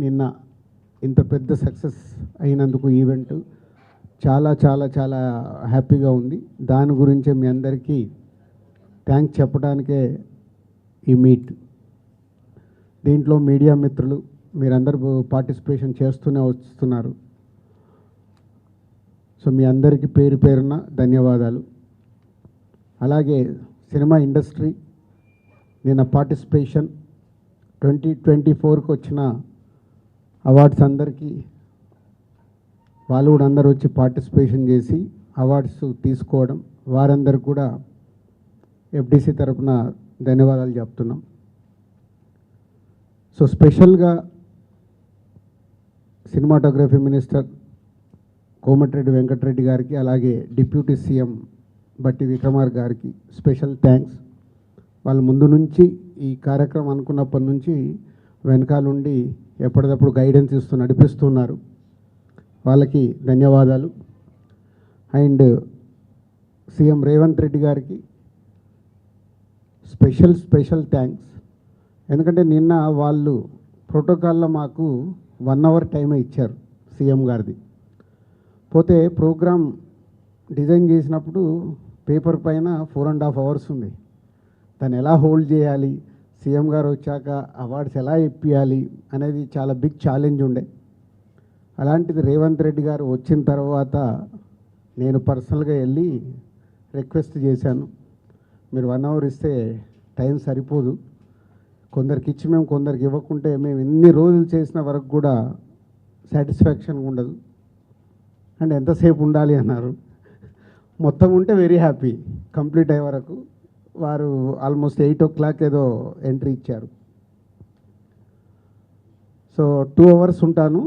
నిన్న ఇంత పెద్ద సక్సెస్ అయినందుకు ఈవెంట్ చాలా చాలా చాలా హ్యాపీగా ఉంది. దాని గురించే మీ అందరికీ థ్యాంక్స్ చెప్పడానికే ఈ మీట్. దీంట్లో మీడియా మిత్రులు మీరందరూ పార్టిసిపేషన్ చేస్తూనే వస్తున్నారు. సో మీ అందరికీ పేరు పేరున ధన్యవాదాలు. అలాగే సినిమా ఇండస్ట్రీ నిన్న పార్టిసిపేషన్ 2024కి వచ్చిన అవార్డ్స్ అందరికీ వాళ్ళు కూడా అందరూ వచ్చి పార్టిసిపేషన్ చేసి అవార్డ్స్ తీసుకోవడం, వారందరూ కూడా ఎఫ్డిసి తరఫున ధన్యవాదాలు చెప్తున్నాం. సో స్పెషల్గా సినిమాటోగ్రఫీ మినిస్టర్ కోమటిరెడ్డి వెంకటరెడ్డి గారికి, అలాగే డిప్యూటీ సీఎం బట్టి విక్రమార్క గారికి స్పెషల్ థ్యాంక్స్. వాళ్ళు ముందు నుంచి ఈ కార్యక్రమం అనుకున్నప్పటి నుంచి వెనకాలండి ఎప్పటికప్పుడు గైడెన్స్ ఇస్తూ నడిపిస్తున్నారు. వాళ్ళకి ధన్యవాదాలు. అండ్ సీఎం రేవంత్ రెడ్డి గారికి స్పెషల్ థ్యాంక్స్. ఎందుకంటే నిన్న వాళ్ళు ప్రోటోకాల్లో మాకు 1 అవర్ టైమే ఇచ్చారు సీఎం గారిది. పోతే ప్రోగ్రామ్ డిజైన్ చేసినప్పుడు పేపర్ పైన 4.5 అవర్స్ ఉంది. దాన్ని ఎలా హోల్డ్ చేయాలి, సీఎం గారు వచ్చాక అవార్డ్స్ ఎలా ఇప్పియాలి అనేది చాలా బిగ్ ఛాలెంజ్ ఉండే. అలాంటిది రేవంత్ రెడ్డి గారు వచ్చిన తర్వాత నేను పర్సనల్గా వెళ్ళి రిక్వెస్ట్ చేశాను, మీరు 1 అవర్ ఇస్తే టైం సరిపోదు, కొందరికి ఇచ్చి మేము కొందరికి ఇవ్వకుంటే మేము ఎన్ని రోజులు చేసిన వరకు కూడా సాటిస్ఫాక్షన్గా ఉండదు అండ్ ఎంతసేపు ఉండాలి అన్నారు. మొత్తం ఉంటే వెరీ హ్యాపీ. కంప్లీట్ అయ్యే వరకు వారు ఆల్మోస్ట్ 8 o'clock ఏదో ఎంట్రీ ఇచ్చారు. సో 2 hours ఉంటాను,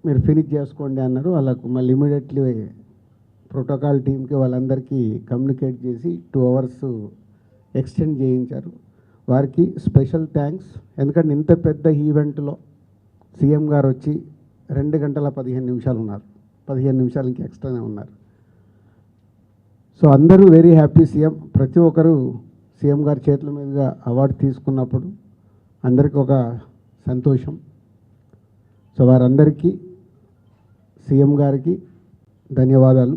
మీరు ఫినిష్ చేసుకోండి అన్నారు. వాళ్ళకు మళ్ళీ ఇమీడియట్లీ ప్రోటోకాల్ టీంకి వాళ్ళందరికీ కమ్యూనికేట్ చేసి 2 hours ఎక్స్టెండ్ చేయించారు. వారికి స్పెషల్ థ్యాంక్స్. ఎందుకంటే ఇంత పెద్ద ఈవెంట్లో సీఎం గారు వచ్చి 2 గంటల 15 నిమిషాలు ఉన్నారు. 15 నిమిషాలు ఇంకా ఎక్స్ట్రానే ఉన్నారు. సో అందరూ వెరీ హ్యాపీ. సీఎం ప్రతి ఒక్కరు సీఎం గారి చేతుల మీదుగా అవార్డు తీసుకున్నప్పుడు అందరికీ ఒక సంతోషం. సో వారందరికీ సీఎం గారికి ధన్యవాదాలు.